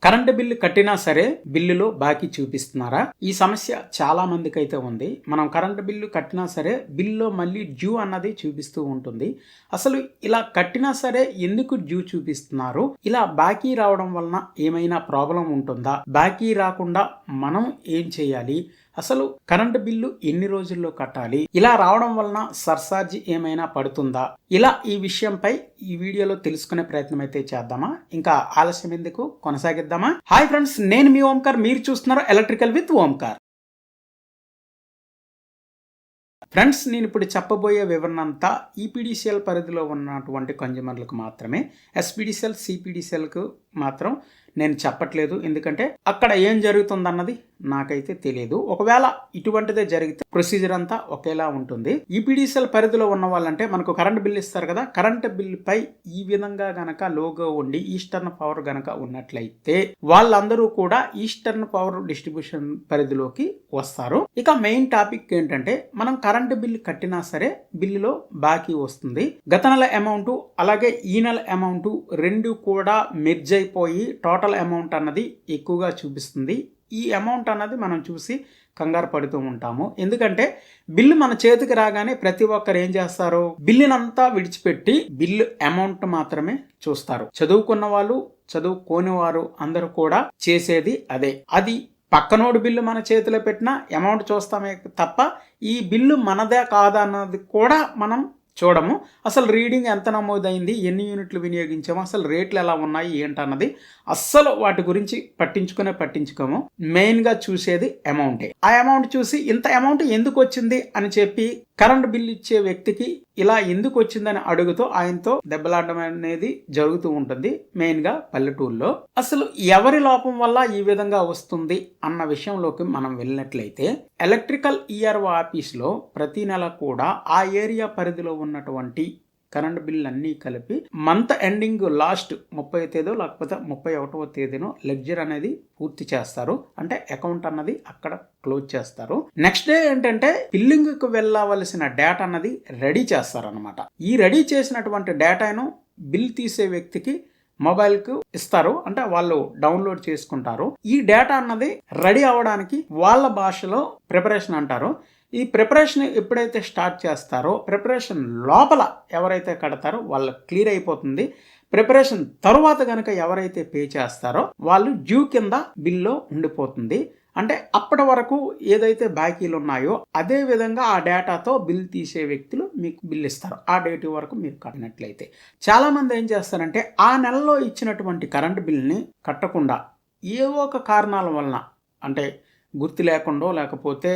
Current bill కట్టినా సరే బిల్లులో బాకీ చూపిస్తున్నారా? ఈ సమస్య చాలా మందికి అయితే ఉంది. మనం కరెంటు బిల్లు కట్టినా సరే బిల్లులో మళ్ళీ డ్యూ అన్నది చూపిస్తూ ఉంటుంది. అసలు ఇలా కట్టినా సరే ఎందుకు డ్యూ చూపిస్తున్నారు? ఇలా బాకీ రావడం వలన ఏమైనా ప్రాబ్లం ఉంటుందా? బాకీ రాకుండా మనం ఏం చేయాలి? అసలు కరెంటు బిల్లు ఎన్ని రోజుల్లో కట్టాలి? ఇలా రావడం వలన సర్చార్జ్ ఏమైనా పడుతుందా? ఇలా ఈ విషయంపై ఈ వీడియోలో తెలుసుకునే ప్రయత్నం అయితే చేద్దామా? ఇంకా ఆలస్యం ఎందుకు, కొనసాగిద్దామా? హాయ్ ఫ్రెండ్స్, నేను మీ ఓంకార్. మీరు చూస్తున్నారు ఎలక్ట్రికల్ విత్ ఓంకార్. ఫ్రెండ్స్, నేను ఇప్పుడు చెప్పబోయే వివరణ అంతా ఈపీడీసీఎల్ పరిధిలో ఉన్నటువంటి కన్జ్యూమర్లకు మాత్రమే. ఎస్పీడీసీఎల్, సిపీడీసీఎల్కు మాత్రం నేను చెప్పట్లేదు. ఎందుకంటే అక్కడ ఏం జరుగుతుందన్నది నాకైతే తెలియదు. ఒకవేళ ఇటువంటిదే జరిగితే ప్రొసీజర్ అంతా ఒకేలా ఉంటుంది. ఈపీడీసీఎల్ పరిధిలో ఉన్న వాళ్ళంటే మనకు కరెంట్ బిల్ ఇస్తారు కదా, కరెంట్ బిల్ పై ఈ విధంగా గనక లోగో ఉండి ఈస్టర్న్ పవర్ గనక ఉన్నట్లయితే వాళ్ళందరూ కూడా ఈస్టర్న్ పవర్ డిస్ట్రిబ్యూషన్ పరిధిలోకి వస్తారు. ఇక మెయిన్ టాపిక్ ఏంటంటే, మనం కరెంట్ బిల్ కట్టినా సరే బిల్లులో బాకీ వస్తుంది. గత నెల అమౌంట్ అలాగే ఈ నెల అమౌంట్ రెండు కూడా మెర్జ్ అయిపోయి టోటల్ అమౌంట్ అన్నది ఎక్కువగా చూపిస్తుంది. ఈ అమౌంట్ అన్నది మనం చూసి కంగారు పడుతూ ఉంటాము. ఎందుకంటే బిల్లు మన చేతికి రాగానే ప్రతి ఒక్కరు ఏం చేస్తారు, బిల్లునంతా విడిచిపెట్టి బిల్లు అమౌంట్ మాత్రమే చూస్తారు. చదువుకున్న వాళ్ళు, చదువుకోని వారు అందరూ కూడా చేసేది అదే. అది పక్కనోడు బిల్లు మన చేతిలో పెట్టినా అమౌంట్ చూస్తామే తప్ప ఈ బిల్లు మనదే కాదా అన్నది కూడా మనం చూడము. అసలు రీడింగ్ ఎంత నమోదైంది, ఎన్ని యూనిట్లు వినియోగించాము, అసలు రేట్లు ఎలా ఉన్నాయి ఏంటన్నది అస్సలు వాటి గురించి పట్టించుకోము. మెయిన్గా చూసేది అమౌంటే. ఆ అమౌంట్ చూసి ఇంత అమౌంట్ ఎందుకు వచ్చింది అని చెప్పి కరెంట్ బిల్ ఇచ్చే వ్యక్తికి ఇలా ఎందుకు వచ్చిందని అడుగుతూ ఆయనతో దెబ్బలాడడం అనేది జరుగుతూ ఉంటుంది. మెయిన్గా పల్లెటూరులో. అసలు ఎవరి లోపం వల్ల ఈ విధంగా వస్తుంది అన్న విషయంలోకి మనం వెళ్ళినట్లయితే, ఎలక్ట్రికల్ ఈఆర్ఓ ఆఫీస్లో ప్రతి నెల కూడా ఆ ఏరియా పరిధిలో ఉన్నటువంటి కరెంట్ బిల్ అన్నీ కలిపి మంత్ ఎండింగ్ లాస్ట్ 30వ తేదీ లేకపోతే 31వ తేదీనో లెడ్జర్ అనేది పూర్తి చేస్తారు. అంటే అకౌంట్ అన్నది అక్కడ క్లోజ్ చేస్తారు. నెక్స్ట్ డే ఏంటంటే బిల్లింగ్ కు వెళ్ళవలసిన డేటా అన్నది రెడీ చేస్తారనమాట. ఈ రెడీ చేసినటువంటి డేటాను బిల్ తీసే వ్యక్తికి మొబైల్కు ఇస్తారు. అంటే వాళ్ళు డౌన్లోడ్ చేసుకుంటారు. ఈ డేటా అన్నది రెడీ అవ్వడానికి వాళ్ళ భాషలో ప్రిపరేషన్ అంటారు. ఈ ప్రిపరేషన్ ఎప్పుడైతే స్టార్ట్ చేస్తారో, ప్రిపరేషన్ లోపల ఎవరైతే కడతారో వాళ్ళకి క్లియర్ అయిపోతుంది. ప్రిపరేషన్ తరువాత కనుక ఎవరైతే పే చేస్తారో వాళ్ళు డ్యూ కింద బిల్లో ఉండిపోతుంది. అంటే అప్పటి వరకు ఏదైతే బాకీలు ఉన్నాయో అదే విధంగా ఆ డేటాతో బిల్ తీసే వ్యక్తులు మీకు బిల్ ఇస్తారు. ఆ డేట్ వరకు మీరు కట్టినట్లయితే. చాలామంది ఏం చేస్తారంటే ఆ నెలలో ఇచ్చినటువంటి కరెంట్ బిల్ని కట్టకుండా ఏవో ఒక కారణాల వలన, అంటే గుర్తు లేకుండా, లేకపోతే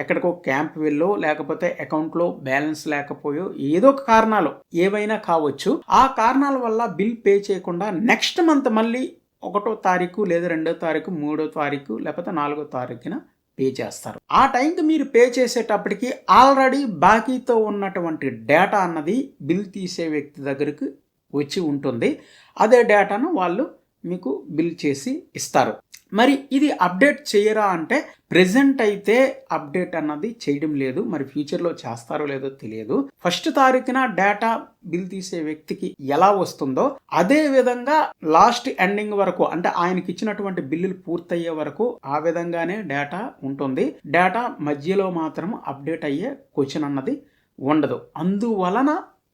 ఎక్కడికో క్యాంప్ వెళ్ళో, లేకపోతే అకౌంట్లో బ్యాలెన్స్ లేకపోయో, ఏదో ఒక కారణాలు ఏవైనా కావచ్చు. ఆ కారణాల వల్ల బిల్ పే చేయకుండా నెక్స్ట్ మంత్ మళ్ళీ 1వ తారీఖు లేదా 2వ తారీఖు, 3వ తారీఖు లేకపోతే 4వ తారీఖున పే చేస్తారు. ఆ టైంకి మీరు పే చేసేటప్పటికి ఆల్రెడీ బాకీతో ఉన్నటువంటి డేటా అన్నది బిల్ తీసే వ్యక్తి దగ్గరికి వచ్చి ఉంటుంది. అదే డేటాను వాళ్ళు మీకు బిల్ చేసి ఇస్తారు. మరి ఇది అప్డేట్ చేయరా అంటే, ప్రెజెంట్ అయితే అప్డేట్ అన్నది చేయడం లేదు. మరి ఫ్యూచర్లో చేస్తారో లేదో తెలియదు. 1వ తారీఖున డేటా బిల్ తీసే వ్యక్తికి ఎలా వస్తుందో అదే విధంగా లాస్ట్ ఎండింగ్ వరకు, అంటే ఆయనకి ఇచ్చినటువంటి బిల్లులు పూర్తయ్యే వరకు ఆ విధంగానే డేటా ఉంటుంది. డేటా మధ్యలో మాత్రం అప్డేట్ అయ్యే క్వశ్చన్ అన్నది ఉండదు. అందువలన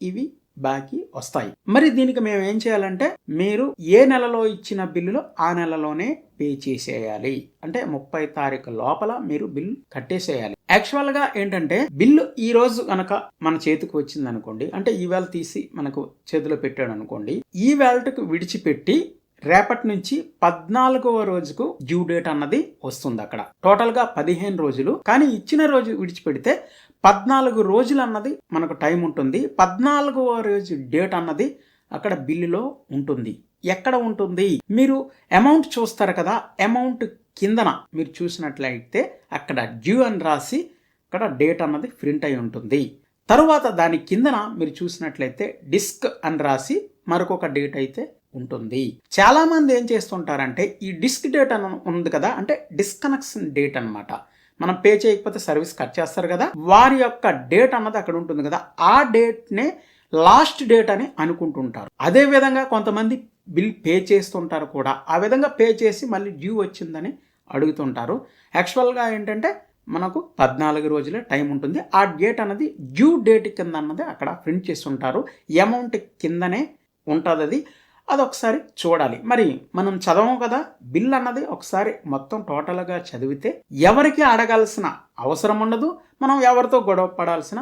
ఇవి బాకీ వస్తాయి. మరి దీనికి మేము ఏం చేయాలంటే, మీరు ఏ నెలలో ఇచ్చిన బిల్లులు ఆ నెలలోనే పే చేసేయాలి. అంటే 30వ తారీఖు లోపల మీరు బిల్లు కట్టేసేయాలి. యాక్చువల్గా ఏంటంటే, బిల్లు ఈ రోజు కనుక మన చేతికి వచ్చింది అనుకోండి, అంటే ఈవేళ తీసి మనకు చేతిలో పెట్టాడు అనుకోండి, ఈ వేళకు విడిచిపెట్టి రేపటి నుంచి 14వ రోజుకు డ్యూ డేట్ అన్నది వస్తుంది. అక్కడ టోటల్గా 15 రోజులు, కానీ ఇచ్చిన రోజు విడిచిపెడితే 14 రోజులు అన్నది మనకు టైం ఉంటుంది. 14వ రోజు డేట్ అన్నది అక్కడ బిల్లులో ఉంటుంది. ఎక్కడ ఉంటుంది? మీరు అమౌంట్ చూస్తారు కదా, అమౌంట్ కిందన మీరు చూసినట్లయితే అక్కడ డ్యూ అని రాసి అక్కడ డేట్ అన్నది ప్రింట్ అయి ఉంటుంది. తరువాత దాని కిందన మీరు చూసినట్లయితే డిస్క్ అని రాసి మరొక డేట్ అయితే ఉంటుంది. చాలా మంది ఏం చేస్తుంటారంటే, ఈ డిస్క్ డేట్ అని ఉంది కదా, అంటే డిస్కనెక్షన్ డేట్ అన్నమాట. మనం పే చేయకపోతే సర్వీస్ కట్ చేస్తారు కదా, వారి యొక్క డేట్ అన్నది అక్కడ ఉంటుంది కదా, ఆ డేట్నే లాస్ట్ డేట్ అని అనుకుంటుంటారు. అదే విధంగా కొంతమంది బిల్ పే చేస్తుంటారు కూడా. ఆ విధంగా పే చేసి మళ్ళీ డ్యూ వచ్చిందని అడుగుతుంటారు. యాక్చువల్గా ఏంటంటే మనకు 14 రోజులే టైం ఉంటుంది. ఆ డేట్ అన్నది డ్యూ డేట్ కింద అన్నది అక్కడ ప్రింట్ చేసి ఉంటారు. అమౌంట్ కిందనే ఉంటుంది అది ఒకసారి చూడాలి. మరి మనం చదవం కదా, బిల్ అన్నది ఒకసారి మొత్తం టోటల్గా చదివితే ఎవరికి అడగాల్సిన అవసరం ఉండదు, మనం ఎవరితో గొడవ పడాల్సిన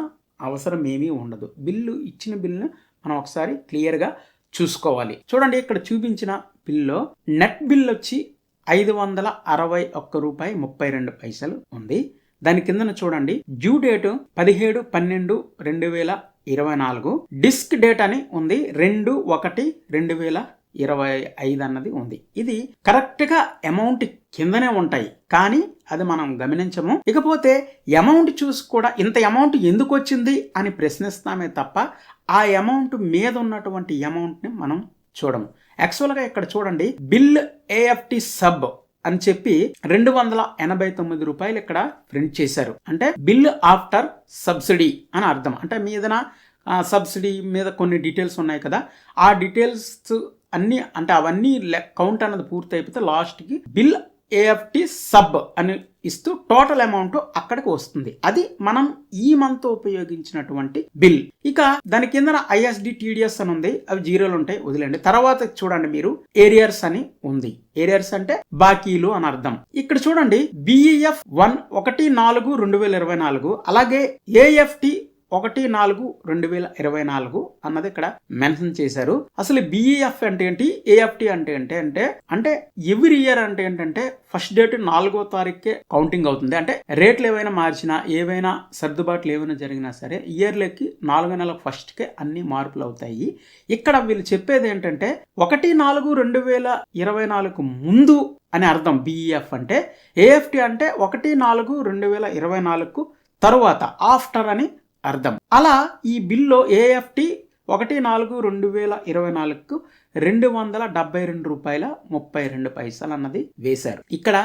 అవసరం ఏమీ ఉండదు. ఇచ్చిన బిల్లును మనం ఒకసారి క్లియర్గా చూసుకోవాలి. చూడండి, ఇక్కడ చూపించిన బిల్లో నెట్ బిల్ వచ్చి ₹561.32 ఉంది. దాని కిందన చూడండి, డ్యూ డేటు 17/12/2024, డిస్క్ డేట్ అని ఉంది 2/1/2025 అన్నది ఉంది. ఇది కరెక్ట్గా అమౌంట్ కిందనే ఉంటాయి, కానీ అది మనం గమనించము. ఇకపోతే అమౌంట్ చూసి కూడా ఇంత అమౌంట్ ఎందుకు వచ్చింది అని ప్రశ్నిస్తామే తప్ప ఆ అమౌంట్ మీద ఉన్నటువంటి అమౌంట్ని మనం చూడము. యాక్చువల్గా ఇక్కడ చూడండి, బిల్ ఏఎఫ్టి సబ్ అని చెప్పి ₹289 ఇక్కడ ప్రింట్ చేశారు. అంటే బిల్ ఆఫ్టర్ సబ్సిడీ అని అర్థం. అంటే మీదన సబ్సిడీ మీద కొన్ని డీటెయిల్స్ ఉన్నాయి కదా, ఆ డీటెయిల్స్ అన్నీ అంటే అవన్నీ కౌంట్ అన్నది పూర్తి అయిపోతే లాస్ట్కి బిల్ ఏఎఫ్టి సబ్ అని ఇస్తూ టోటల్ అమౌంట్ అక్కడికి వస్తుంది. అది మనం ఈ మంత్ ఉపయోగించినటువంటి బిల్. ఇక దాని కింద ఐఎస్డి టీడీఎస్ అని ఉంది, అవి జీరోలు ఉంటాయి, వదిలేండి. తర్వాత చూడండి మీరు ఏరియర్స్ అని ఉంది. ఏరియర్స్ అంటే బాకీలు అని అర్థం. ఇక్కడ చూడండి బిఈఎఫ్ 1/4/2024 అలాగే ఏఎఫ్టి 1/4/2024 అన్నది ఇక్కడ మెన్షన్ చేశారు. అసలు బిఈఎఫ్ అంటే ఏంటి, ఏఎఫ్టి అంటే అంటే ఎవ్రీ ఇయర్ అంటే ఏంటంటే ఫస్ట్ డేట్ 4వ తారీఖుకే కౌంటింగ్ అవుతుంది. అంటే రేట్లు ఏవైనా మార్చినా, ఏవైనా సర్దుబాట్లు ఏమైనా జరిగినా సరే ఇయర్లకి 4వ నెల ఫస్ట్కే అన్ని మార్పులు అవుతాయి. ఇక్కడ వీళ్ళు చెప్పేది ఏంటంటే 1/4/2024 ముందు అని అర్థం బిఈఎఫ్ అంటే. ఏఎఫ్టి అంటే 1/4/2024 తరువాత, ఆఫ్టర్ అని అర్థం. అలా ఈ బిల్లో ఏఎఫ్టి 1/4/2024 ₹272.32 అన్నది వేశారు. ఇక్కడ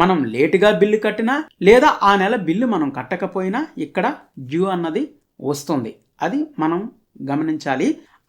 మనం లేటుగా బిల్లు కట్టినా లేదా ఆ నెల బిల్లు మనం కట్టకపోయినా ఇక్కడ డ్యూ అన్నది వస్తుంది. అది మనం గమనించాలి.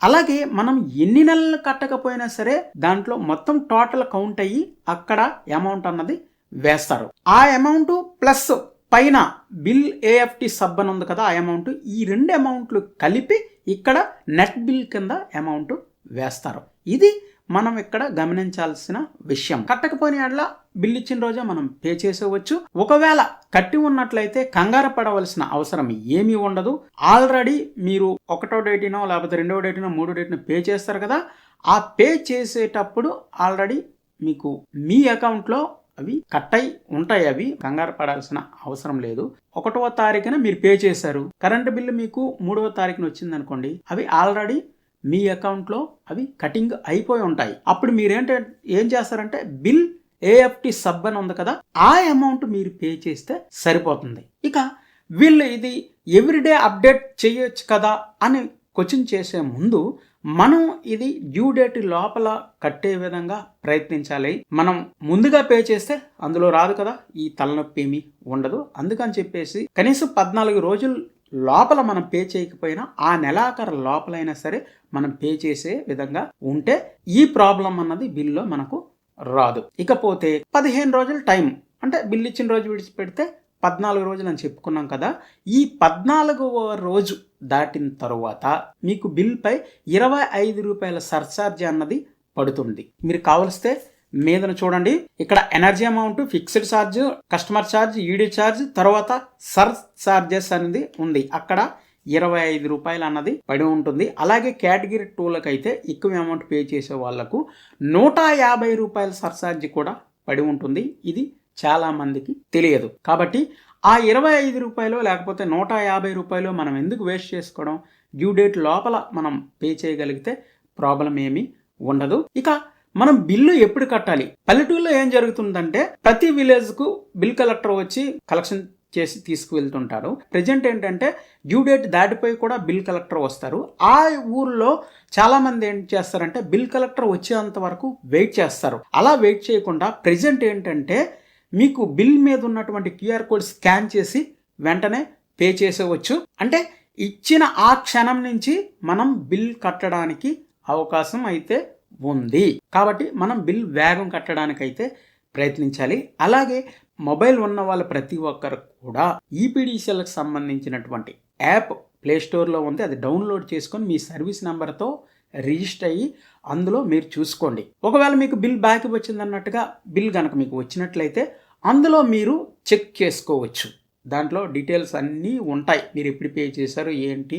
అలాగే మనం ఎన్ని నెలలు కట్టకపోయినా సరే దాంట్లో మొత్తం టోటల్ కౌంట్ అయ్యి అక్కడ అమౌంట్ అన్నది వేస్తారు. ఆ అమౌంట్ ప్లస్ పైన బిల్ ఏఎఫ్టి సబ్ అని ఉంది కదా, ఆ అమౌంట్, ఈ రెండు అమౌంట్లు కలిపి ఇక్కడ నెట్ బిల్ కింద అమౌంట్ వేస్తారు. ఇది మనం ఇక్కడ గమనించాల్సిన విషయం. కట్టకపోయిన యెడల బిల్ ఇచ్చిన రోజే మనం పే చేసేవచ్చు. ఒకవేళ కట్టి ఉన్నట్లయితే కంగారు పడవలసిన అవసరం ఏమీ ఉండదు. ఆల్రెడీ మీరు 1వ డేటినో లేకపోతే 2వ డేటినో 3వ డేటినో పే చేస్తారు కదా, ఆ పే చేసేటప్పుడు ఆల్రెడీ మీకు మీ అకౌంట్లో అవి కట్ అయి ఉంటాయి. అవి కంగారు పడాల్సిన అవసరం లేదు. 1వ తారీఖున మీరు పే చేశారు, కరెంటు బిల్లు మీకు 3వ తారీఖున వచ్చింది అనుకోండి, అవి ఆల్రెడీ మీ అకౌంట్లో అవి కటింగ్ అయిపోయి ఉంటాయి. అప్పుడు మీరు ఏం చేస్తారంటే బిల్ ఏఎఫ్టి సబ్ అని ఉంది కదా, ఆ అమౌంట్ మీరు పే చేస్తే సరిపోతుంది. ఇక వీళ్ళు ఇది ఎవ్రీడే అప్డేట్ చేయొచ్చు కదా అని క్వశ్చన్ చేసే ముందు మనం ఇది డ్యూ డేట్ లోపల కట్టే విధంగా ప్రయత్నించాలి. మనం ముందుగా పే చేస్తే అందులో రాదు కదా, ఈ తలనొప్పి ఏమీ ఉండదు. అందుకని చెప్పేసి కనీసం 14 రోజులు లోపల మనం పే చేయకపోయినా ఆ నెలాఖరు లోపలైనా సరే మనం పే చేసే విధంగా ఉంటే ఈ ప్రాబ్లం అన్నది బిల్లో మనకు రాదు. ఇకపోతే 15 రోజులు టైం, అంటే బిల్ ఇచ్చిన రోజు విడిచిపెడితే 14 రోజులు అని చెప్పుకున్నాం కదా. ఈ 14వ రోజు దాటిన తరువాత మీకు బిల్పై ₹25 సర్చార్జ్ అన్నది పడుతుంది. మీరు కావలిస్తే మీదన చూడండి, ఇక్కడ energy amount, fixed charge, customer charge, ED charge, తర్వాత సర్చార్జెస్ అనేది ఉంది. అక్కడ ₹25 అన్నది పడి ఉంటుంది. అలాగే కేటగిరీ 2లకు అయితే ఎక్కువ అమౌంట్ పే చేసే వాళ్లకు ₹150 సర్చార్జ్ కూడా పడి ఉంటుంది. ఇది చాలా మందికి తెలియదు. కాబట్టి ఆ ₹25 లేకపోతే ₹150 మనం ఎందుకు వేస్ట్ చేసుకోవడం? డ్యూ డేట్ లోపల మనం పే చేయగలిగితే ప్రాబ్లం ఏమీ ఉండదు. ఇక మనం బిల్లు ఎప్పుడు కట్టాలి? పల్లెటూరులో ఏం జరుగుతుందంటే ప్రతి విలేజ్కు బిల్ కలెక్టర్ వచ్చి కలెక్షన్ చేసి తీసుకువెళ్తుంటారు. ప్రజెంట్ ఏంటంటే డ్యూ డేట్ దాటిపోయి కూడా బిల్ కలెక్టర్ వస్తారు. ఆ ఊర్లో చాలామంది ఏం చేస్తారంటే బిల్ కలెక్టర్ వచ్చేంత వరకు వెయిట్ చేస్తారు. అలా వెయిట్ చేయకుండా ప్రజెంట్ ఏంటంటే మీకు బిల్ మీద ఉన్నటువంటి క్యూఆర్ కోడ్ స్కాన్ చేసి వెంటనే పే చేసేవచ్చు. అంటే ఇచ్చిన ఆ క్షణం నుంచి మనం బిల్ కట్టడానికి అవకాశం అయితే ఉంది. కాబట్టి మనం బిల్ వేగం కట్టడానికైతే ప్రయత్నించాలి. అలాగే మొబైల్ ఉన్న వాళ్ళ ప్రతి ఒక్కరు కూడా ఈపీడీసీఎల్కి సంబంధించినటువంటి యాప్ ప్లేస్టోర్లో ఉంది. అది డౌన్లోడ్ చేసుకొని మీ సర్వీస్ నెంబర్తో రిజిస్టర్ అయ్యి అందులో మీరు చూసుకోండి. ఒకవేళ మీకు బిల్ బ్యాక్ వచ్చిందన్నట్టుగా బిల్ కనుక మీకు వచ్చినట్లయితే అందులో మీరు చెక్ చేసుకోవచ్చు. దాంట్లో డీటెయిల్స్ అన్నీ ఉంటాయి. మీరు ఎప్పుడు పే చేశారు ఏంటి,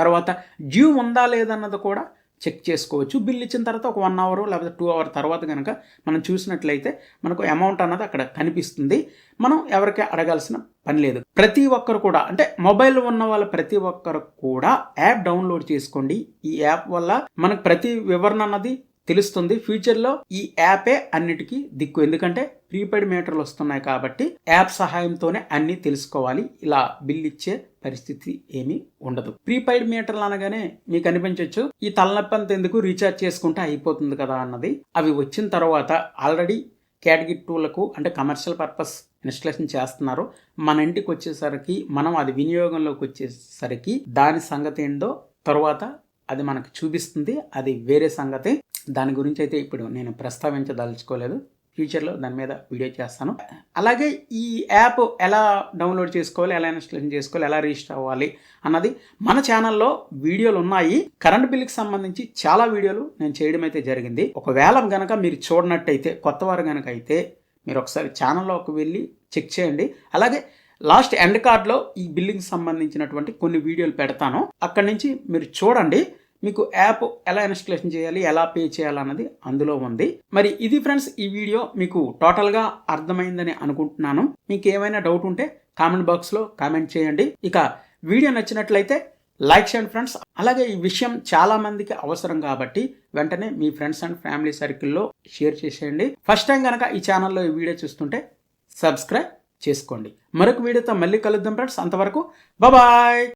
తర్వాత డ్యూ ఉందా లేదన్నది కూడా చెక్ చేసుకోవచ్చు. బిల్ ఇచ్చిన తర్వాత ఒక 1 అవర్ లేకపోతే 2 అవర్ తర్వాత కనుక మనం చూసినట్లయితే మనకు అమౌంట్ అన్నది అక్కడ కనిపిస్తుంది. మనం ఎవరికి అడగాల్సిన పని లేదు. ప్రతి ఒక్కరు కూడా అంటే మొబైల్ ఉన్న వాళ్ళ ప్రతి ఒక్కరు కూడా యాప్ డౌన్లోడ్ చేసుకోండి. ఈ యాప్ వల్ల మనకు ప్రతి వివరణ అన్నది తెలుస్తుంది. ఫ్యూచర్లో ఈ యాపే అన్నిటికీ దిక్కు. ఎందుకంటే ప్రీపెయిడ్ మీటర్లు వస్తున్నాయి కాబట్టి యాప్ సహాయంతోనే అన్నీ తెలుసుకోవాలి. ఇలా బిల్ ఇచ్చే పరిస్థితి ఏమీ ఉండదు. ప్రీపెయిడ్ మీటర్లు అనగానే మీకు అనిపించవచ్చు ఈ తలనొప్పి అంత ఎందుకు, రీఛార్జ్ చేసుకుంటే అయిపోతుంది కదా అన్నది. అవి వచ్చిన తర్వాత ఆల్రెడీ కేటగిరీ 2లకు అంటే కమర్షియల్ పర్పస్ ఇన్స్టాలేషన్ చేస్తున్నారు. మన ఇంటికి వచ్చేసరికి మనం అది వినియోగంలోకి వచ్చేసరికి దాని సంగతి ఏంటో తర్వాత అది మనకు చూపిస్తుంది. అది వేరే సంగతి. దాని గురించి అయితే ఇప్పుడు నేను ప్రస్తావించదలుచుకోలేదు. ఫ్యూచర్లో దాని మీద వీడియో చేస్తాను. అలాగే ఈ యాప్ ఎలా డౌన్లోడ్ చేసుకోవాలి, ఎలా ఇన్స్టాలేషన్ చేసుకోవాలి, ఎలా రిజిస్టర్ అవ్వాలి అన్నది మన ఛానల్లో వీడియోలు ఉన్నాయి. కరెంట్ బిల్లుకి సంబంధించి చాలా వీడియోలు నేను చేయడం అయితే జరిగింది. ఒకవేళ కనుక మీరు చూడనట్టయితే, కొత్తవారు కనుక అయితే మీరు ఒకసారి ఛానల్లోకి వెళ్ళి చెక్ చేయండి. అలాగే లాస్ట్ ఎండ్ కార్డ్లో ఈ బిల్లింగ్ సంబంధించినటువంటి కొన్ని వీడియోలు పెడతాను. అక్కడి నుంచి మీరు చూడండి. మీకు యాప్ ఎలా ఇన్స్టాలేషన్ చేయాలి, ఎలా పే చేయాలన్నది అందులో ఉంది. మరి ఇది ఫ్రెండ్స్, ఈ వీడియో మీకు టోటల్గా అర్థమైందని అనుకుంటున్నాను. మీకు ఏమైనా డౌట్ ఉంటే కామెంట్ బాక్స్లో కామెంట్ చేయండి. ఇక వీడియో నచ్చినట్లయితే లైక్ చేయండి ఫ్రెండ్స్. అలాగే ఈ విషయం చాలా మందికి అవసరం కాబట్టి వెంటనే మీ ఫ్రెండ్స్ అండ్ ఫ్యామిలీ సర్కిల్లో షేర్ చేసేయండి. ఫస్ట్ టైం కనుక ఈ ఛానల్లో ఈ వీడియో చూస్తుంటే సబ్స్క్రైబ్ చేసుకోండి. మరొక వీడియోతో మళ్ళీ కలుద్దాం ఫ్రెండ్స్. అంతవరకు బాయ్.